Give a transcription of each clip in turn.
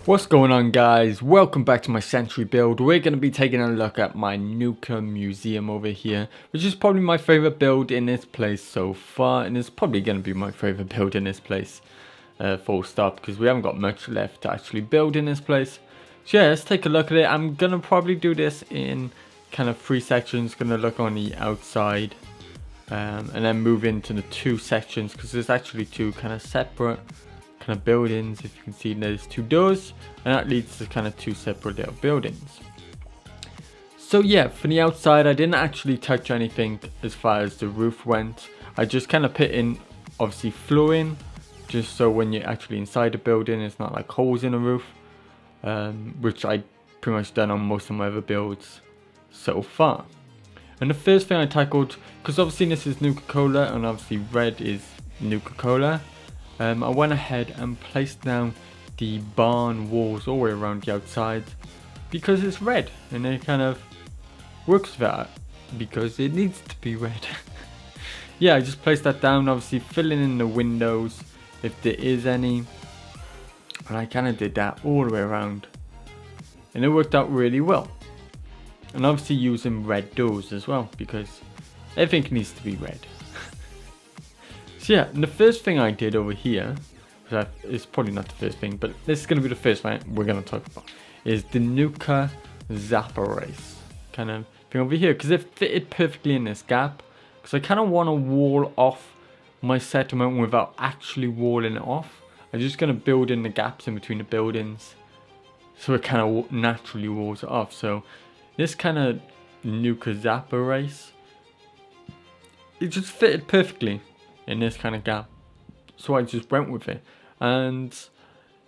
What's going on, guys? Welcome back to my Century build. We're going to be taking a look at my Nuka Museum over here, which is probably my favorite build in this place so far, and it's probably going to be my favorite build in this place, full stop, because we haven't got much left to actually build in this place. So yeah, let's take a look at it. I'm going to probably do this in kind of 3 sections. Going to look on the outside and then move into the 2 sections, because there's actually 2 kind of separate kind of buildings. If you can see, there's 2 doors, and that leads to kind of 2 separate little buildings. So yeah, for the outside, I didn't actually touch anything as far as the roof went. I just kind of put in obviously flooring, just so when you're actually inside the building, it's not like holes in the roof, which I pretty much done on most of my other builds so far. And the first thing I tackled, because obviously this is Nuka Cola and obviously red is Nuka Cola, I went ahead and placed down the barn walls all the way around the outside, because it's red and it kind of works for that, because it needs to be red. Yeah, I just placed that down, obviously filling in the windows if there is any, and I kind of did that all the way around, and it worked out really well. And obviously using red doors as well, because everything needs to be red. So yeah, and the first thing I did over here, it's probably not the first thing, but this is going to be the first thing we're going to talk about, is the Nuka Zapper race kind of thing over here, because it fitted perfectly in this gap, because I kind of want to wall off my settlement without actually walling it off. I'm just going to build in the gaps in between the buildings, so it kind of naturally walls it off. So this kind of Nuka Zapper race, it just fitted perfectly in this kind of gap, so I just went with it, and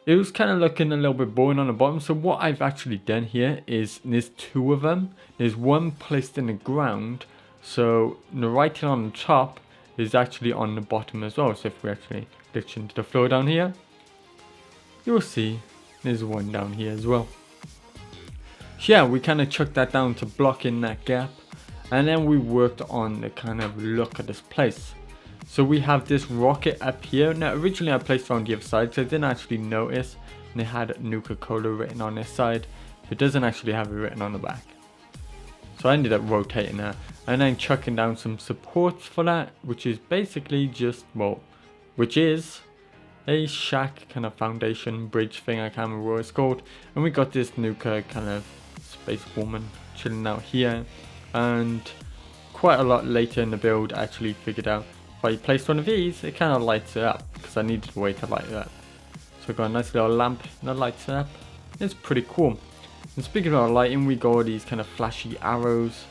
it was kind of looking a little bit boring on the bottom. So what I've actually done here is there's 2 of them. There's one placed in the ground, so the writing on the top is actually on the bottom as well. So if we actually glitch into the floor down here, you'll see there's one down here as well. So yeah, we kind of chucked that down to block in that gap, and then we worked on the kind of look of this place. So we have this rocket up here. Now originally I placed it on the other side, so I didn't actually notice, and it had Nuka Cola written on this side, but it doesn't actually have it written on the back. So I ended up rotating that, and then chucking down some supports for that, which is basically just, well, which is a shack kind of foundation bridge thing. I can't remember what it's called. And we got this Nuka kind of space woman chilling out here, and quite a lot later in the build I actually figured out if I placed one of these, it kind of lights it up, because I needed a way to light it up. So we got a nice little lamp that lights it up. It's pretty cool. And speaking about lighting, we got these kind of flashy arrows,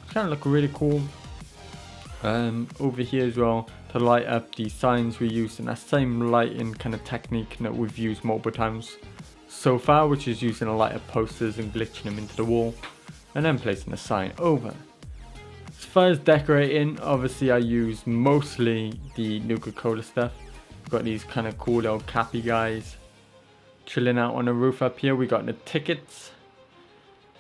which kind of look really cool. Over here as well, to light up the signs, we used in that same lighting kind of technique that we've used multiple times so far, which is using a light up posters and glitching them into the wall, and then placing a sign over. As far as decorating, obviously I use mostly the Nuka Cola stuff. We've got these kind of cool little cappy guys chilling out on the roof up here. We got the tickets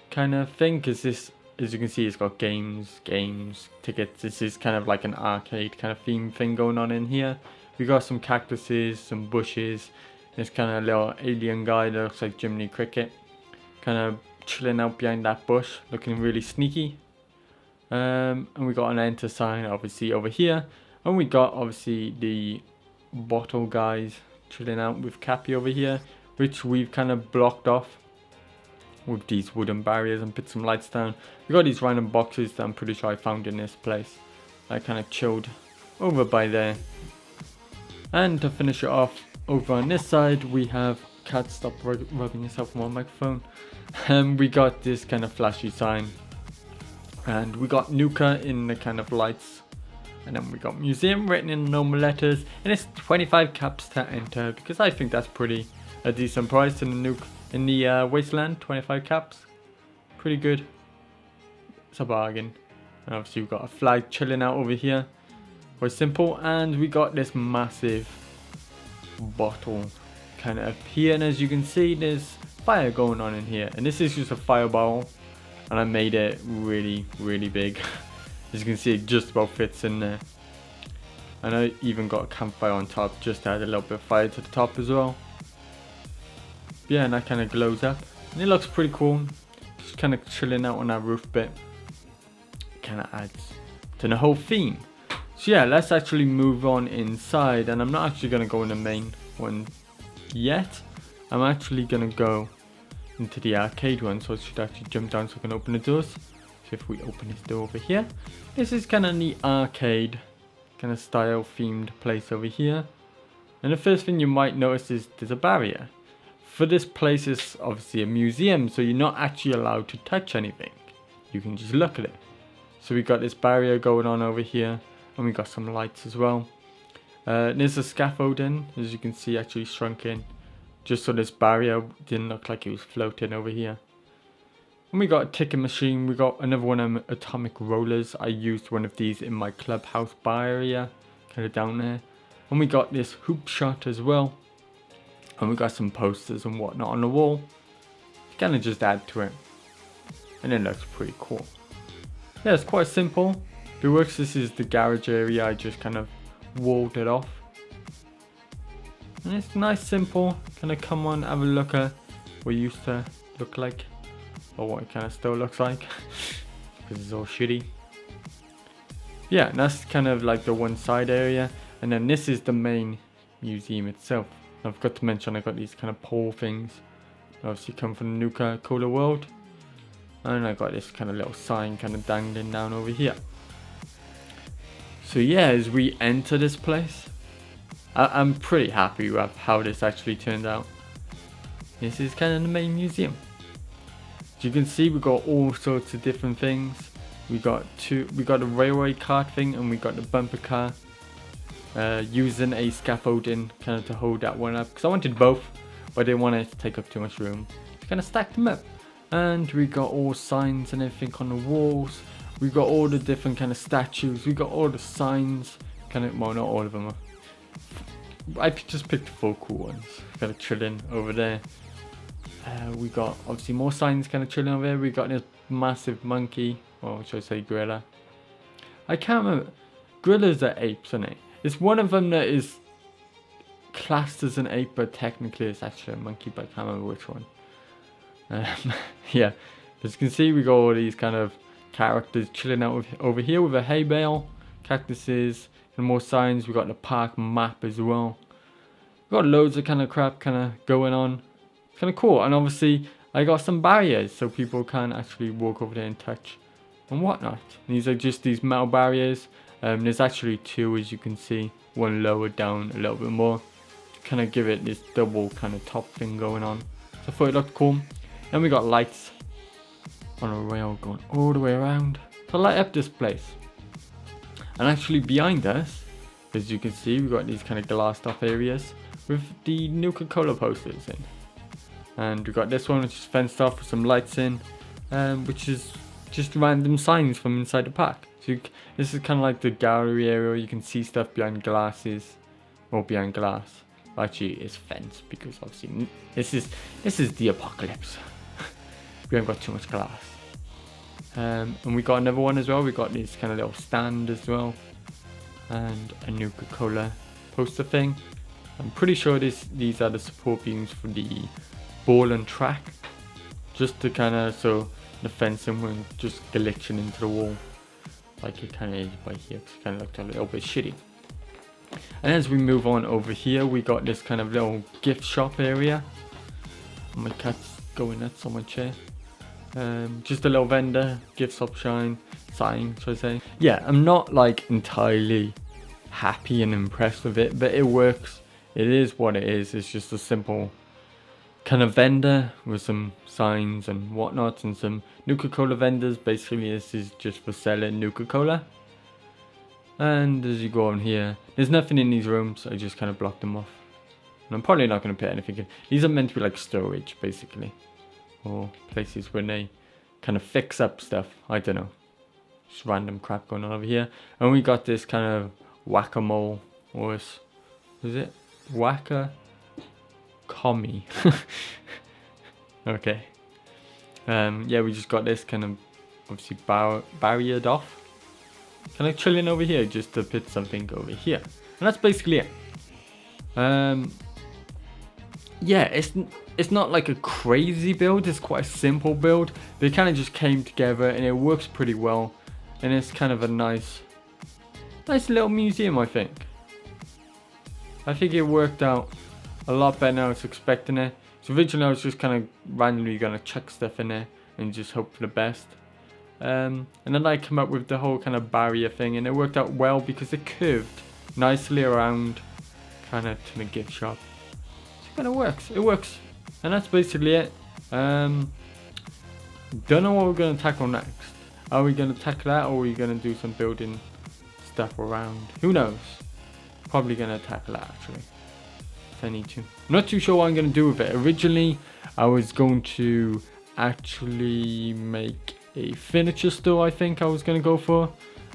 kind of thing, because this, as you can see, it's got games, tickets. This is kind of like an arcade kind of theme thing going on in here. We got some cactuses, some bushes. This kind of little alien guy that looks like Jiminy Cricket, kind of chilling out behind that bush, looking really sneaky. And we got an enter sign obviously over here, and we got obviously the bottle guys chilling out with Cappy over here, which we've kind of blocked off with these wooden barriers and put some lights down. We got these random boxes that I'm pretty sure I found in this place. I kind of chilled over by there. And to finish it off, over on this side we have, cat, stop rubbing yourself on my microphone, and we got this kind of flashy sign, and we got Nuka in the kind of lights, and then we got museum written in normal letters, and it's 25 caps to enter, because I think that's pretty a decent price in the Wasteland. 25 caps, pretty good. It's a bargain. And obviously we've got a flag chilling out over here, quite simple, and we got this massive bottle kind of up here, and as you can see there's fire going on in here, and this is just a fireball, and I made it really big. As you can see, it just about fits in there, and I even got a campfire on top just to add a little bit of fire to the top as well. yeah, and that kind of glows up. And it looks pretty cool. Just kind of chilling out on that roof bit. It kind of adds to the whole theme. So yeah, let's actually move on inside. And I'm not actually going to go in the main one yet. I'm actually going to go into the arcade one. So I should actually jump down so I can open the doors. So if we open this door over here. This is kind of the arcade kind of style themed place over here. And the first thing you might notice is there's a barrier. For this place is obviously a museum, so you're not actually allowed to touch anything. You can just look at it. So we got this barrier going on over here, and we got some lights as well. There's a scaffolding, as you can see, actually shrunk in, just so this barrier didn't look like it was floating over here. And we got a ticket machine. We got another one of them atomic rollers. I used one of these in my clubhouse bar area, kind of down there. And we got this hoop shot as well. And we got some posters and whatnot on the wall. Kind of just add to it. And it looks pretty cool. Yeah, it's quite simple. It works. This is the garage area. I just kind of walled it off. And it's nice, simple. Kind of come on, have a look at what it used to look like. Or what it kind of still looks like. Because it's all shitty. Yeah, and that's kind of like the one side area. And then this is the main museum itself. I forgot to mention I got these kind of pole things. Obviously come from the Nuka World. And I got this kind of little sign kind of dangling down over here. So yeah, as we enter this place, I'm pretty happy with how this actually turned out. This is kind of the main museum. As you can see, we got all sorts of different things. We got a railway cart thing, and we got the bumper car. Using a scaffolding kind of to hold that one up, because I wanted both, but I didn't want it to take up too much room. So kind of stacked them up. And we got all signs and everything on the walls. We got all the different kind of statues. We got all the signs. Kind of, well, not all of them. I just picked the 4 cool ones. Kind of chilling over there. We got obviously more signs kind of chilling over there. We got this massive monkey, or should I say gorilla? I can't remember. Gorillas are apes, aren't they? It's one of them that is classed as an ape, but technically it's actually a monkey, but I can't remember which one. Yeah, as you can see, we got all these kind of characters chilling out over here with a hay bale, cactuses, and more signs. We got the park map as well. We got loads of kind of crap kind of going on. It's kind of cool, and obviously I got some barriers so people can actually walk over there and touch and whatnot. And these are just these metal barriers. There's actually 2, as you can see, one lower down a little bit more to kind of give it this double kind of top thing going on. So I thought it looked cool. Then we got lights on a rail going all the way around to light up this place. And actually behind us, as you can see, we got these kind of glassed off areas with the Nuka posters in. And we got this one which is fenced off with some lights in, which is just random signs from inside the park. So this is kind of like the gallery area where you can see stuff behind glasses, or behind glass. Actually, it's fenced because obviously this is the apocalypse. We haven't got too much glass. And we got another one as well. We got this kind of little stand as well, and a Nuka poster thing. I'm pretty sure these are the support beams for the ball and track, just to kind of so the fencing won't just glitching into the wall like it kind of is by here. It kind of looked a little bit shitty. And as we move on over here, we got this kind of little gift shop area. My cat's going nuts on my chair. Just a little vendor, gift shop sign, should I say. Yeah, I'm not like entirely happy and impressed with it, but it works. It is what it is. It's just a simple kind of vendor with some signs and whatnot, and some Nuka vendors. Basically, this is just for selling Nuka. And as you go on here, there's nothing in these rooms. I just kind of blocked them off. And I'm probably not going to put anything in. These are meant to be like storage, basically. Or places where they kind of fix up stuff. I don't know. Just random crap going on over here. And we got this kind of whack-a-mole. Or is it? Whack-a-commie. Okay. Yeah, we just got this kind of obviously barriered off. Kind of chilling over here just to put something over here. And that's basically it. yeah, it's not like a crazy build. It's quite a simple build. They kind of just came together and it works pretty well. And it's kind of a nice little museum, I think. I think it worked out a lot better than I was expecting it. So originally I was just kind of randomly going to chuck stuff in there and just hope for the best. And then I come up with the whole kind of barrier thing, and it worked out well because it curved nicely around kind of to the gift shop. So it kind of works. It works. And that's basically it. Don't know what we're going to tackle next. Are we going to tackle that, or are we going to do some building stuff around? Who knows? Probably going to tackle that actually. If I need to. I'm not too sure what I'm going to do with it. Originally, I was going to actually make a furniture store, I think I was going to go for.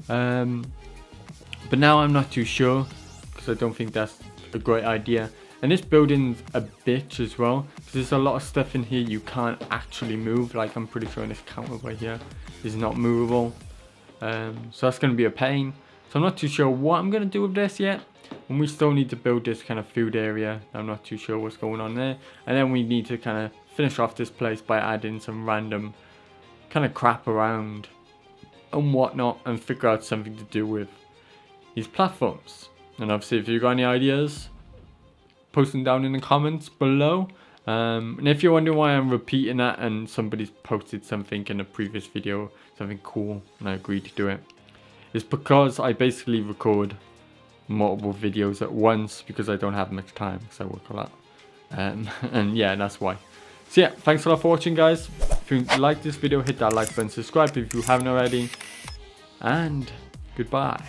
But now I'm not too sure, because I don't think that's a great idea. And this building's a bitch as well, because there's a lot of stuff in here you can't actually move. Like, I'm pretty sure this counter right here is not movable. So that's going to be a pain. So I'm not too sure what I'm going to do with this yet. And we still need to build this kind of food area. I'm not too sure what's going on there. And then we need to kind of finish off this place by adding some random kind of crap around and whatnot, and figure out something to do with these platforms. And obviously, if you've got any ideas, post them down in the comments below. And if you're wondering why I'm repeating that and somebody's posted something in a previous video, something cool, and I agreed to do it, it's because I basically record multiple videos at once because I don't have much time, because I work a lot. And yeah, that's why. So yeah, thanks a lot for watching, guys. If you like this video, hit that like button, subscribe if you haven't already, and goodbye.